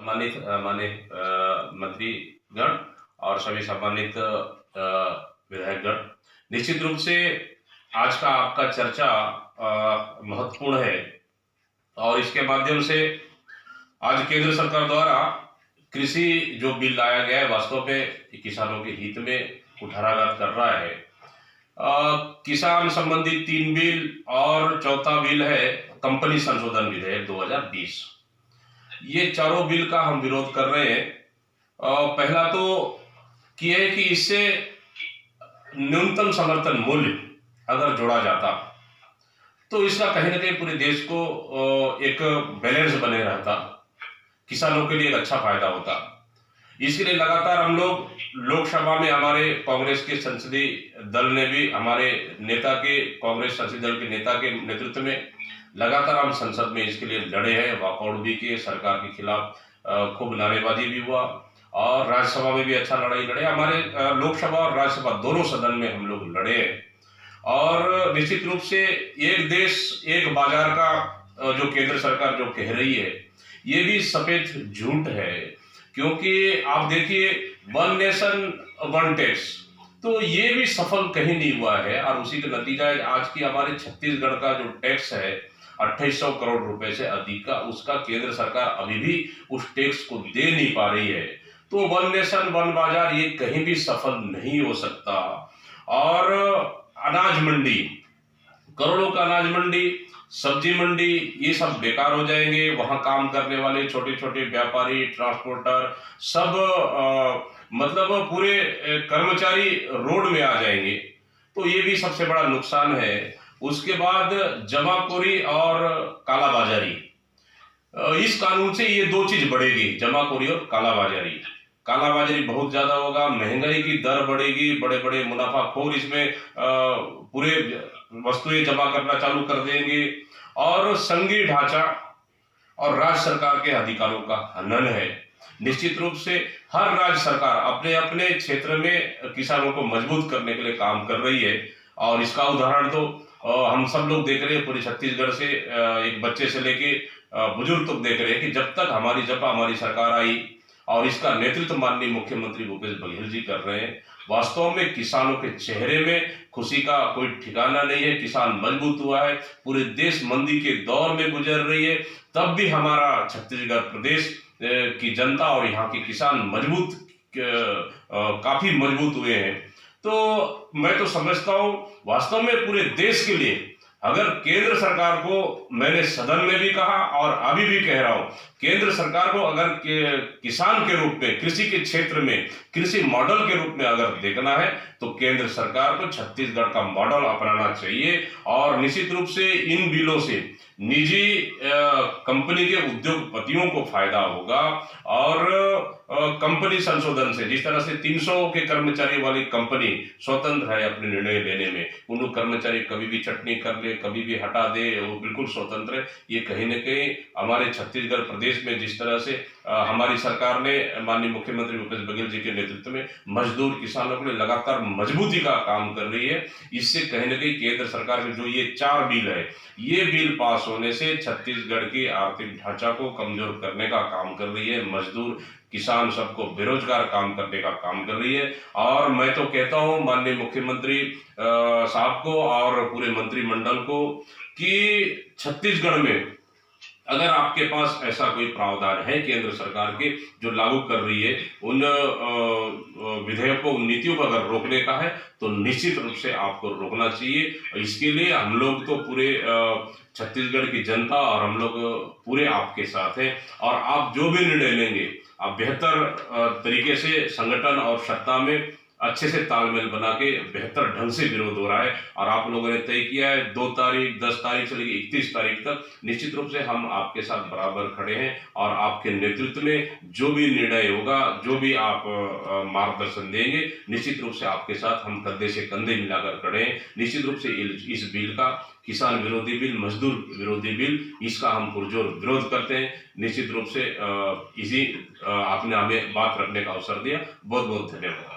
सम्मानित माननीय मंत्रीगण और सभी सम्मानित विधायकगण, निश्चित रूप से आज का आपका चर्चा महत्वपूर्ण है और इसके माध्यम से आज केंद्र सरकार द्वारा कृषि जो बिल लाया गया है वास्तव में किसानों के हित में कुठाराघात कर रहा है। किसान संबंधी 3 बिल और चौथा बिल है कंपनी संशोधन विधेयक 2020। ये चारों बिल का हम विरोध कर रहे हैं। पहला तो ये है कि इससे न्यूनतम समर्थन मूल्य अगर जोड़ा जाता तो इसका कहीं ना कहीं पूरे देश को एक बैलेंस बने रहता, किसानों के लिए एक अच्छा फायदा होता। इसके लिए लगातार हम लोग लोकसभा में हमारे कांग्रेस के संसदीय दल ने भी हमारे नेता के कांग्रेस संसदीय दल के नेता के नेतृत्व में लगातार हम संसद में इसके लिए लड़े हैं, वॉकआउट भी किए, सरकार के खिलाफ खूब नारेबाजी भी हुआ और राज्यसभा में भी अच्छा लड़ाई लड़े। हमारे लोकसभा और राज्यसभा दोनों सदन में हम लोग लड़े हैं और निश्चित रूप से एक देश एक बाजार का जो केंद्र सरकार जो कह रही है ये भी सफेद झूठ है, क्योंकि आप देखिए 1 नेशन 1 टैक्स तो ये भी सफल कहीं नहीं हुआ है और उसी का नतीजा है आज की हमारे छत्तीसगढ़ का जो टैक्स है 2800 करोड़ रुपए से अधिक का, उसका केंद्र सरकार अभी भी उस टैक्स को दे नहीं पा रही है। तो 1 नेशन 1 बाजार ये कहीं भी सफल नहीं हो सकता। और अनाज मंडी, करोड़ों का अनाज मंडी, सब्जी मंडी, ये सब बेकार हो जाएंगे। वहां काम करने वाले छोटे छोटे व्यापारी, ट्रांसपोर्टर सब मतलब पूरे कर्मचारी रोड में आ जाएंगे, तो ये भी सबसे बड़ा नुकसान है। उसके बाद जमाखोरी और कालाबाजारी, इस कानून से ये 2 चीज बढ़ेगी, जमाखोरी और कालाबाजारी। कालाबाजारी बहुत ज्यादा होगा, महंगाई की दर बढ़ेगी, बड़े बड़े मुनाफाखोर इसमें पूरे वस्तुएं जमा करना चालू कर देंगे और संघीय ढांचा और राज्य सरकार के अधिकारों का हनन है। निश्चित रूप से हर राज्य सरकार अपने अपने क्षेत्र में किसानों को मजबूत करने के लिए काम कर रही है और इसका उदाहरण तो हम सब लोग देख रहे हैं। पूरे छत्तीसगढ़ से एक बच्चे से लेके बुजुर्ग तक देख रहे हैं कि जब हमारी सरकार आई और इसका नेतृत्व माननीय मुख्यमंत्री भूपेश बघेल जी कर रहे हैं, वास्तव में किसानों के चेहरे में खुशी का कोई ठिकाना नहीं है। किसान मजबूत हुआ है, पूरे देश मंदी के दौर में गुजर रही है, तब भी हमारा छत्तीसगढ़ प्रदेश की जनता और यहाँ के किसान काफी मजबूत हुए हैं। तो मैं तो समझता हूँ वास्तव में पूरे देश के लिए अगर केंद्र सरकार को, मैंने सदन में भी कहा और अभी भी कह रहा हूं, केंद्र सरकार को अगर किसान के रूप में, कृषि के क्षेत्र में कृषि मॉडल के रूप में अगर देखना है तो केंद्र सरकार को छत्तीसगढ़ का मॉडल अपनाना चाहिए। और निश्चित रूप से इन बिलों से निजी कंपनी के उद्योगपतियों को फायदा होगा और कंपनी संशोधन से, जिस तरह से 300 के कर्मचारी वाली कंपनी स्वतंत्र है अपने निर्णय लेने में, उन कर्मचारी कभी भी चटनी कर ले, कभी भी हटा दे, वो बिल्कुल स्वतंत्र है। ये कहीं न कहीं हमारे छत्तीसगढ़ प्रदेश में जिस तरह से हमारी सरकार ने माननीय मुख्यमंत्री भूपेश बघेल जी के नेतृत्व में मजदूर किसानों के लिए लगातार मजबूती का काम कर रही है, इससे कहीं न कहीं केंद्र सरकार के जो ये 4 बिल है, ये बिल पास होने से छत्तीसगढ़ की आर्थिक ढांचा को कमजोर करने का काम कर रही है, मजदूर किसान सबको बेरोजगार काम करने का काम कर रही है। और मैं तो कहता हूं माननीय मुख्यमंत्री साहब को और पूरे मंत्रिमंडल को कि छत्तीसगढ़ में अगर आपके पास ऐसा कोई प्रावधान है केंद्र सरकार के जो लागू कर रही है, उन विधेयकों, उन नीतियों को अगर रोकने का है तो निश्चित रूप से आपको रोकना चाहिए। इसके लिए हम लोग तो पूरे छत्तीसगढ़ की जनता और हम लोग पूरे आपके साथ हैं और आप जो भी निर्णय लेंगे आप बेहतर तरीके से संगठन और सत्ता में अच्छे से तालमेल बना के बेहतर ढंग से विरोध हो रहा है। और आप लोगों ने तय किया है 2 तारीख, 10 तारीख से लेकर 31 तारीख तक, निश्चित रूप से हम आपके साथ बराबर खड़े हैं और आपके नेतृत्व में जो भी निर्णय होगा, जो भी आप मार्गदर्शन देंगे, निश्चित रूप से आपके साथ हम कंधे से कंधे मिलाकर खड़े हैं। निश्चित रूप से इस बिल का, किसान विरोधी बिल, मजदूर विरोधी बिल, इसका हम पुरजोर विरोध करते हैं। निश्चित रूप से आपने हमें बात रखने का अवसर दिया, बहुत बहुत धन्यवाद।